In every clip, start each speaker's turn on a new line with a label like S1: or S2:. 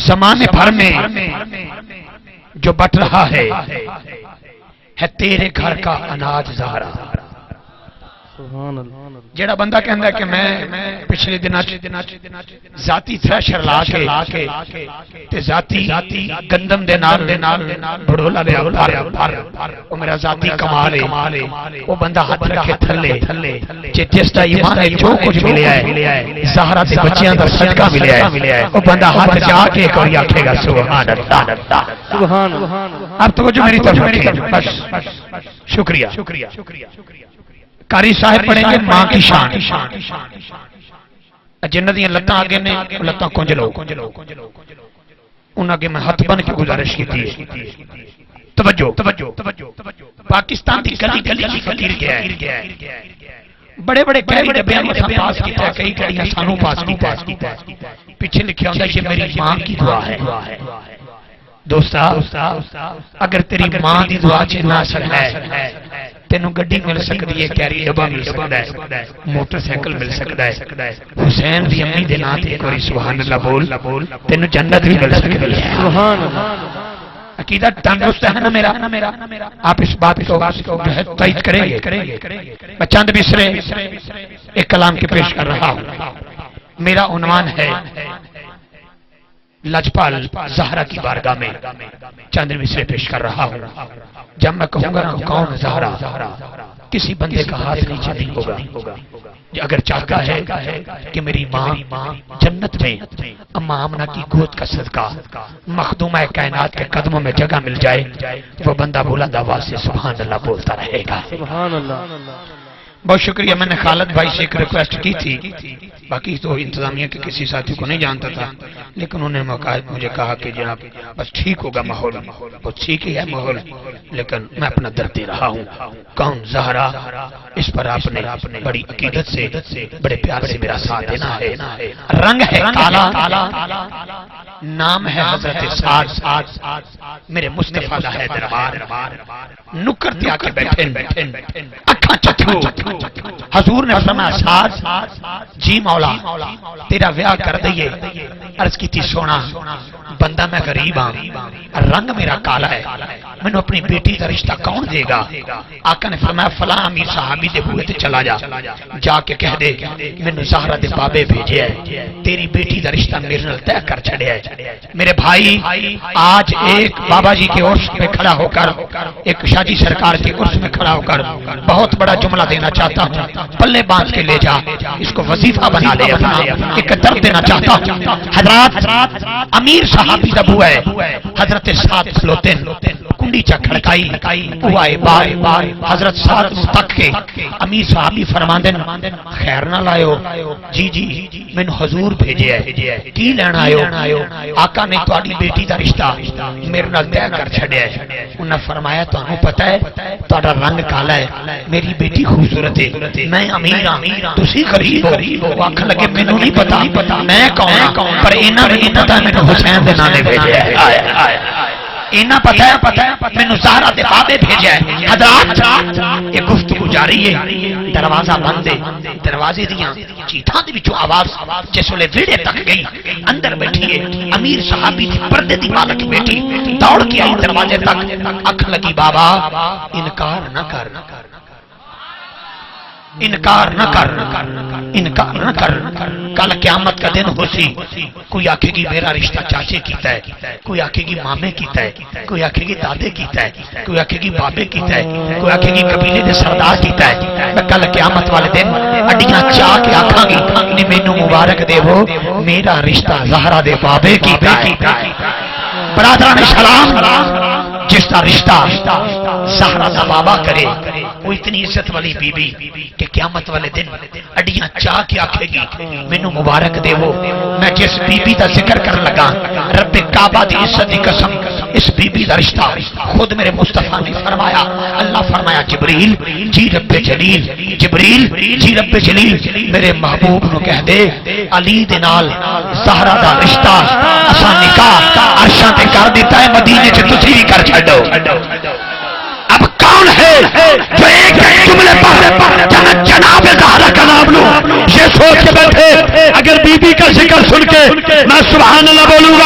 S1: زمانے بھر میں جو بٹ رہا ہے تیرے گھر کا اناج زہرا. جڑا بندہ کہندا ہے کہ میں پچھلے دنوں ذاتی تھریشر لا کے تے ذاتی گندم دے نال بڑولا دے بھر او میرا ذاتی کمال ہے. او بندہ ہاتھ رکھے تھلے جس دا ایمان ہے جو کچھ ملیا ہے زہرا دے بچیاں دا صدقہ ملیا ہے او بندہ ہاتھ جا کے کوئی آکھے گا سبحان اللہ سبحان اللہ. اب توجہ میری طرف رکھیں بس. شکریہ. قاری صاحب پڑھیں گے ماں کی شان. جنہ دیاں لتاں آگے نے لتاں کنج لو. انہاں کے میں ہاتھ بن کے گزارش کی تھی. توجہ پاکستان دی گلی کی فقیر کیا ہے. بڑے کئی ڈبیاں میں پاس کیتا ہے, کئی گلیاں سانوں پاس کیتا ہے. پیچھے لکھا ہوتا ہے یہ میری ماں کی دعا ہے. دوستا اگر تیری ماں دی دعا چ نہ اثر ہے تینوں گڈی مل سکتی ہے, کیری ڈبا مل سکتا ہے, موٹر سائیکل مل سکتا ہے. حسین دی امی دے نام تے ایک بار سبحان اللہ بول تینوں جنت بھی مل سکتی ہے. سبحان اللہ. عقیدہ تندرست ہے نا میرا. آپ اس بات کو تائید کریں گے. میں چند مصرے ایک کلام کے پیش کر رہا ہوں. میرا عنوان ہے لجپال زہرا کی بارگاہ میں چند مصرے پیش کر رہا ہوں. جب میں کہوں گا نا کون زہرا, کسی بندے کا ہاتھ نیچے نہیں ہوگا. اگر چاہتا ہے کہ میری ماں جنت میں اما آمنہ کی گود کا صدقہ مخدومہ کائنات کے قدموں میں جگہ مل جائے, وہ بندہ بلند آواز سے سبحان اللہ بولتا رہے گا. سبحان اللہ. بہت شکریہ. میں نے خالد بھائی سے ایک ریکویسٹ کی تھی, باقی تو انتظامیہ کے کسی ساتھی کو نہیں جانتا تھا, لیکن انہوں نے مجھے کہا کہ جناب بس ٹھیک ہوگا ماحول. وہ ٹھیک ہی ہے ماحول, لیکن میں اپنا درد دے رہا ہوں. کون زہرا, اس پر آپ نے بڑی عقیدت سے بڑے پیار سے میرا ساتھ دینا ہے. رنگ ہے کالا, نام ہے حضرت سعد, میرے مصطفیٰ دا ہے دربار. نکر تے آ کے بیٹھے اکھاں چتھو. حضور نے فرمایا سعد جی مولا تیرا بیاہ کر دئیے. عرض کی تھی سونا بندہ میں غریب ہاں, رنگ میرا کالا ہے, میں نے اپنی بیٹی کا رشتہ کون دے گا. آقا نے فرمایا فلاں امیر صحابی دے بوئے تے چلا جا کے کہہ دے میں نے زہرا دے بابے بھیجے ہے, تیری بیٹی کا رشتہ میرے نال طے کر چھڑیا ہے. میرے بھائی آج ایک بابا جی کے عرس میں کھڑا ہو کر, ایک شاہ جی سرکار کے عرس میں کھڑا ہو کر بہت بڑا جملہ دینا چاہتا ہوں. پلے باندھ کے لے جا, اس کو وظیفہ بنا لے اپنا. ایک درد دینا چاہتا ہوں. حضرات امیر صحابی دا بو ہے حضرت سعد کھلوتے کنڈی چا کھڑکائی وہ آئے بار حضرت سعد نو تک کے امیر صحابی فرماندن خیر نہ لائیو. جی میں نے حضور بھیجے ہے, کی لینا آئیو. آقا نے تواڈی بیٹی دا رشتہ میرے نال طے کر چھڑیا ہے. انہاں فرمایا تانوں پتہ ہے تہاڈا رنگ کالا ہے, میری بیٹی خوبصورت ہے, میں امیر ہاں تسی غریب ہو. آکھن لگے مینوں نہیں پتا میں کون ہاں, پر انہاں نے مینوں حسین دے نام بھیجیا ہے. اینا پتہ ہے مینوں زہرا دے بابے بھیجا ہے. حضرات یہ گفتگو جاری ہے, دروازہ بند ہے. دروازے دیاں چیٹھاں دے وچوں آواز جس ویلے ویڑے تک گئی, اندر بیٹھی ہے امیر صحابی دی پردے دی مالک بیٹی, دوڑ کے آئی دروازے تک. اکھ لگی بابا انکار نہ کر, انکار نہ کر. کل قیامت کا دن ہو سی, کوئی آکھے گی میرا رشتہ چاچے کیتا ہے, کوئی آکھے گی مامے کیتا ہے, کوئی آکھے گی دادے کیتا ہے, کوئی آکھے گی بابے کیتا ہے, کوئی آکھے گی قبیلے دے سردار کیتا ہے. میں کل قیامت والے دن اڈیاں چاہ کے آکھاں گی نے مینوں مبارک دے وہ میرا رشتہ زہرا دے بابے کیتا ہے. برادران سلام, جس کا رشتہ زہرا دا بابا کرے وہ اتنی عزت والی بی بی کہ قیامت والے دن اڈیاں چاہ کے آکھے گی مینوں مبارک دے وہ. میں جس بی بی دا ذکر کر لگا رب کعبہ دی عزت دی قسم, اس بی بی دا رشتہ خود میرے مصطفیٰ نے فرمایا. اللہ فرمایا جبریل جی رب جلیل, جبریل جی رب جلیل میرے محبوب نو کہہ دے علی دے نال زہرا دا رشتہ اساں نکاح عرشاں تے کر دیتا ہے, مدینے چ تسی بھی کر چھڈو. اب کون ہے جو ایک جملے پر جناب زہرا کا نام لوں, یہ سوچ کے بیٹھے اگر بی بی کا ذکر سن کے میں سبحان اللہ بولوں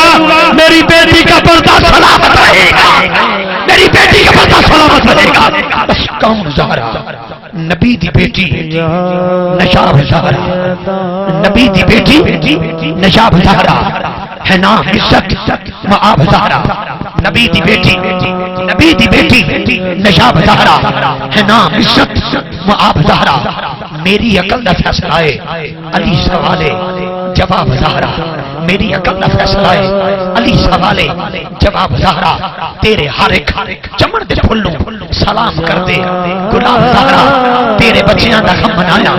S1: گا بس کون زہرا نبی دی بیٹی نشاب زہرا نبی دی بیٹی نشاب زہرا ہے نام عزت معاب زہرا نبی دی بیٹی نشاب زہرا ہے نام عزت معاب زہرا میری عقل دا فیصلہ ہے علی سوالے جواب زہرا میری عقل دا فیصلہ ہے علی سوالے جواب زہرا تیرے ہر ایک چمن دے پھلوں سلام کر دے گلاب زہرا تیرے بچیاں دا غم منایا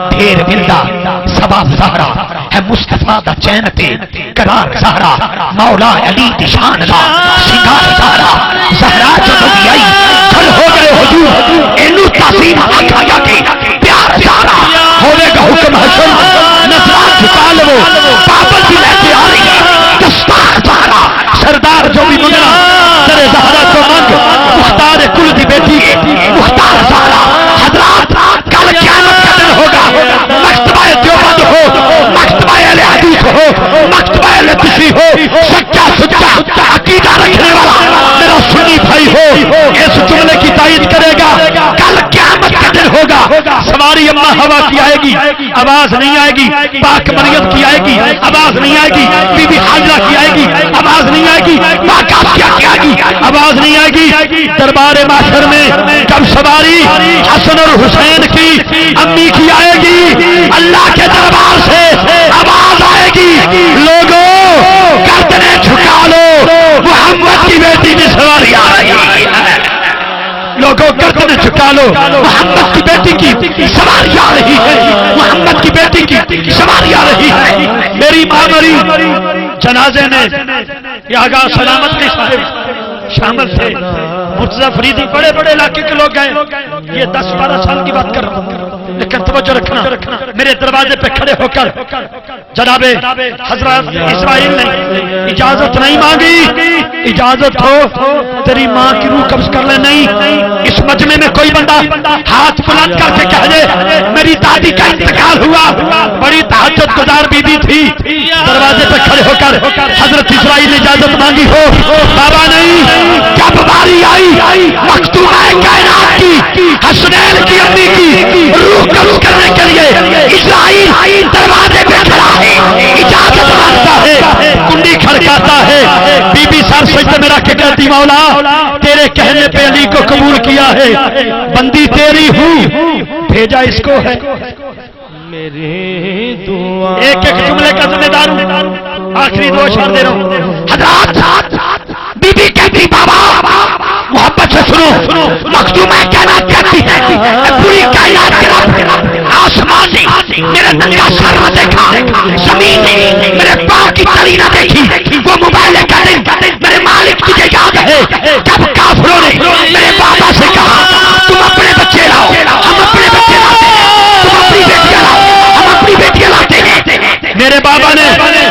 S1: ڈھیر ملدا ثواب زہرا ہے مصطفیٰ دا چین تے قرار زہرا مولا علی دی شان دا شکار زہرا زہرا جدوں دی آئی کھل ہو گئے حضور اینو تعظیم آکھا کے پیار زہرا ہوے گا حکم حسن نظران جھکا لو بابل بھی لیتے آ رہی ہے دستار زہرا سردار جو بھی منگنا در زہرا تو منگ مختار کل دی بیٹی مختار زہرا حضرات کل قیامت کا دن ہوگا مکتبہ دیوبند ہو مکتبہ اہل حدیث ہو مکتبہ اہل تشیع ہو سچا عقیدہ رکھنے والا میرا سنی بھائی ہو اس جملے کی تائید کرے گا کل قیامت کا دن ہوگا سواری اما ہوا کی آئے گی آواز نہیں آئے گی پاک مریم کی آئے گی آواز نہیں آئے گی بی بی حاجرہ کی آئے گی آواز نہیں آئے گی پاک آسیہ کی آئے گی آواز نہیں آئے گی دربار محشر میں جب سواری حسن اور حسین کی امی کی آئے گی اللہ کے دربار سے آواز آئے گی لوگوں گردنیں جھکا لو محمد کی بیٹی کی سواری آ رہی ہے لوگوں گردنیں جھکا لو محمد کی بیٹی کی سواری آ رہی ہے محمد کی بیٹی کی سواری آ رہی ہے میری ماں مری جنازے میں یہ آغا سلامت کے صاحب شامل تھے مرتضی فریدی بڑے بڑے علاقے کے لوگ گئے یہ 10-12 سال کی بات کر رہا ہوں لیکن توجہ رکھنا میرے دروازے پہ کھڑے ہو کر جناب حضرت اسرائیل نے اجازت نہیں مانگی اجازت ہو تیری ماں کی روح قبض کر لے نہیں اس مجمع میں کوئی بندہ ہاتھ بلند کر کے کہہ دے میری دادی کا انتقال ہوا بڑی تہجد گزار بیوی تھی دروازے پہ کھڑے ہو کر حضرت اسرائیل نے اجازت مانگی ہو بابا نہیں جب باری آئی مختومہ کائنات کی حسنین کی امی کی روح قبض کرنے کے لیے اسرائیل دروازے پہ کھڑا ہے اجازت مانگتا ہے کنڈی کھڑکاتا ہے بی بی سر سجدے میں رکھ کے کہتی مولا تیرے کہنے پہ علی کو قبول کیا ہے بندی تیری ہوں بھیجا اس کو ہے ایک ایک جملے کا ذمہ دار ہوں آخری 2 اشعار دے رہا ہوں حضرات بی بی کہتی بابا محبت سے سنو مخدومہ کائنات کہتی ہے پوری کائنات کے رب آسمان نے میرے ننگا سر نہ دیکھا زمین نے میرے پاؤں کی تلی نہ دیکھی وہ موبائل کا دن میرے مالک تجھے یاد ہے جب کافروں نے میرے بابا سے کہا تم اپنے بچے لاؤ ہم اپنے بچے لاتے ہیں تم اپنی بیٹیاں لاؤ ہم اپنی بیٹیاں لاتے ہیں میرے بابا نے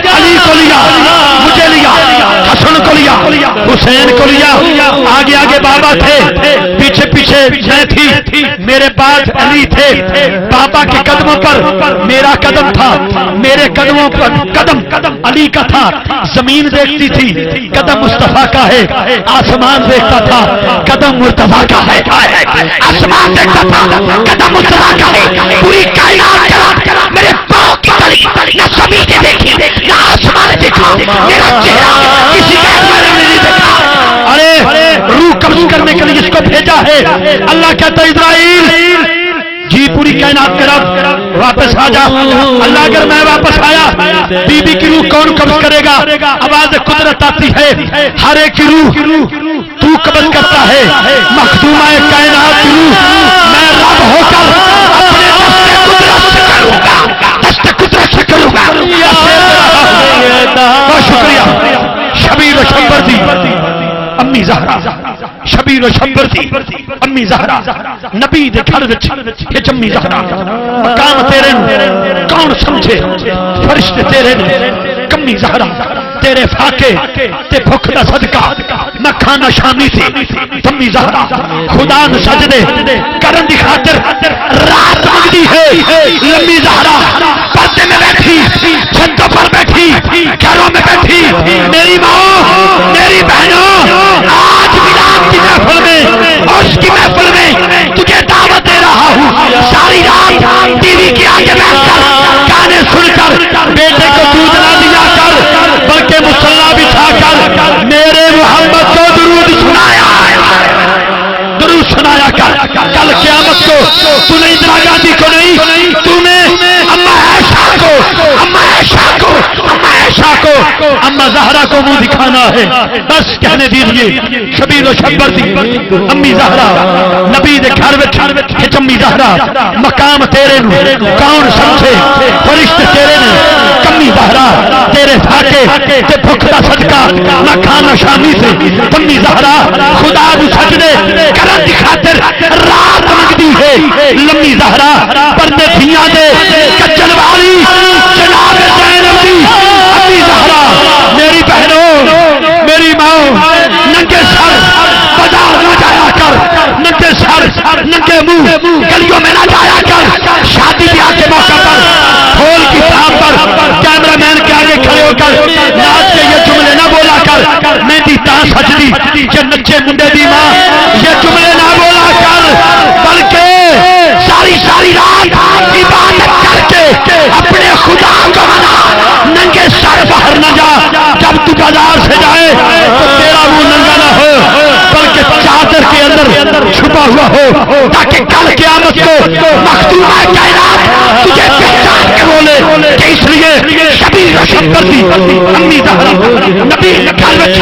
S1: علی کو لیا مجھے لیا حسن کو لیا حسین کو لیا آگے آگے بابا تھے پیچھے پیچھے میں تھی میرے پاس علی تھے بابا کے قدموں پر میرا قدم تھا میرے قدموں پر قدم علی کا تھا زمین دیکھتی تھی قدم مصطفیٰ کا ہے آسمان دیکھتا تھا قدم مرتضیٰ کا ہے آسمان دیکھتا تھا قدم مصطفیٰ کا ہے پوری کائنات میرے پاؤں کی تلی نہ زمین نے دیکھی نہ آسمان دیکھا میرا چہرہ کسی کا نہیں دیکھا ارے روح قبض کرنے کے لیے اس کو بھیجا ہے اللہ کہتا ہے اسرائیل جی پوری کائنات کے رب واپس آ جا اللہ اگر میں واپس آیا بی بی کی روح کون قبض کرے گا آواز قدرت آتی ہے ہر ایک کی روح تو قبض کرتا ہے مخدومہ کائنات کی روح میں رب ہو کر اپنے دست قدرت سے کروں گا بہت شکریہ شبیر و شمبر دی امی زہرا شبیر و شمبر دی امی زہرا نبی دے گھر وچ یہ جمی زہرا مقام تیرے کون سمجھے فرشتے تیرے کمی زہرا تیرے فاقے تے بھوک دا صدقہ میں کھانا شامی تھی تمی زہرا خدا نو سجدے کرن دی خاطر رات مگدی ہے لمبی زہرا پردے میں بیٹھی چھتوں پر بیٹھی گھروں میں بیٹھی میری ماں میری بہنوں آج میلاد کی محفل میں اور اس کی محفل اما زہرا کو منہ دکھانا ہے، بس کہنے دیجئے شبیل و شبر دی امی زہرا نبی دے گھر وچ امی زہرا مقام تیرے نو کون سمجھے، فرشتے تیرے نے کمی زہرا تیرے تھاکے تے بھوک دا صدقہ نہ کھانا شامی سے کمی زہرا خدا نو سجدے کرن دی خاطر رات منگدی ہے لمی زہرا پردے دھیاں دے کچل والی جناب زینب دی امی زہرا میری بہنوں میری ماں ننگے سر بازار نہ جایا کر، ننگے سر ننگے منہ گلیوں میں نہ جایا کر، شادی بیاہ کے موقع پر ڈھول کی تاب پر کیمرہ مین کے آگے کھڑے ہو کر ناچ کے یہ جملے نہ بولا کر مہندی تاں سجدی یہ نچے منڈے دی ماں یہ جملے نہ بولا کر، بلکہ ساری رات عبادت کر کے اپنے خدا کو منا، ننگے سر باہر نہ جا، جب تو بازار سے جائے تو تیرا منہ ننگا نہ ہو بلکہ چادر کے اندر چھپا ہوا ہو، تاکہ کل قیامت کو مخدومہ کائنات تجھے پہچان کے بولے کہ اس لیے شبیر و شبر دی امی زہرا نبی گھر وچ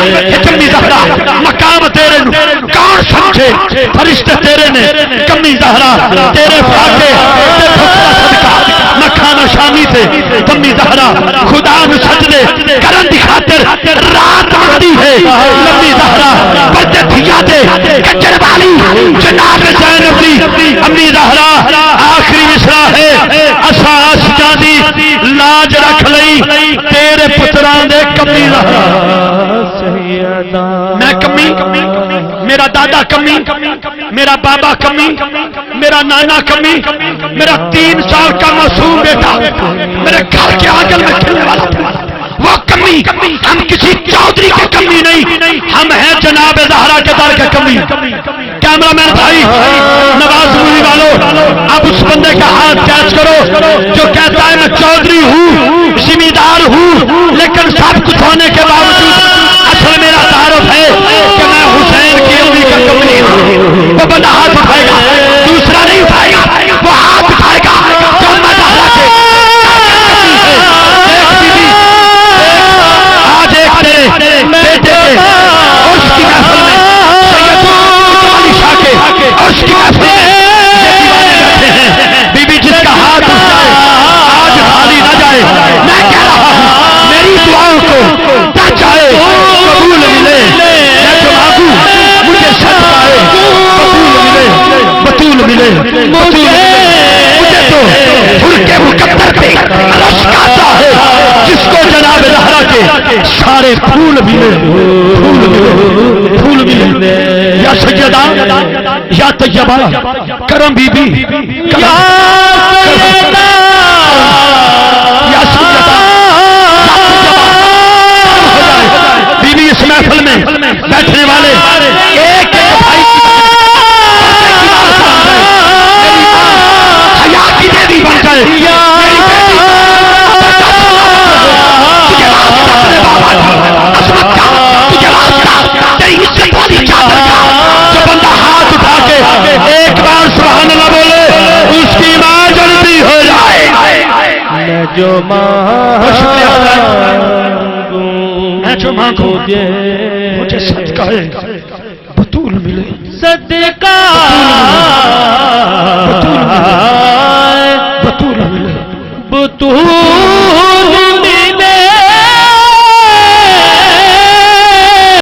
S1: امی زہرا مقام تیرے نو کون سمجھے، فرشتے تیرے نے کمی زہرا تیرے فاقے تے بھوکا صدقہ نہ کھانا شامی سے کمی زہرا خدا نو سجدے کرن دی خاطر رات مندی ہے لمبی زہرا پردے دھیا دے کچر والی جناب زینب دی امی زہرا آخری مصرع ہے اسا عاشقاں دی لاج رکھ لئی تیرے پتراں دے کمی زہرا میں کمی میرا دادا کمی میرا بابا کمی میرا نانا کمی میرا 3 سال کا معصوم بیٹا میرے گھر کے آنگن میں کھیلنے والا وہ کمی، ہم کسی چودھری کی کمی نہیں، ہم ہیں جناب زہرا کے در کے کمی۔ کیمرہ مین بھائی نواز مووی والوں اب اس بندے کا ہاتھ کیچ کرو جو کہتا ہے میں چودھری ہوں ذمہ دار ہوں لیکن سب کچھ ہونے کے باوجود اصل میرا تعارف ہے کہ میں حسین کی امی کا کمی ہوں۔ وہ بندہ ہاتھ اٹھائے گا، دوسرا نہیں اٹھائے گا، وہ ہاتھ اٹھائے گا جو میں زہرا کے بیٹے عرش کی محفل میں سید علی شاہ کے عرش کی محفل میں بیٹھے ہیں، بی بی جس کا ہاتھ اٹھ جائے آج خالی نہ جائے، میں کہہ رہا ہوں میری دعاؤں کو ٹچ آئے قبول ملے، میں جو مانگوں مجھے سچ پائے قبول ملے، بطول ملے مجھے تو پھر کے مقدر پہ عرش کہتا ہے جس کو جناب زہرا کے سارے پھول ملے، پھول ملے یا سیدہ یا طیبہ کرم بی بی یا سیدہ یا سیدہ بی بی اس محفل میں بیٹھنے والے ایک بھائی حیا کی دیوی بن جائے، ایک بار سبحان اللہ بولے اس کی ماں جلدی ہو جائے، میں جو مانگوں مجھے صدقہ ہے بطول ملے، صدقہ بطول ملے، بطول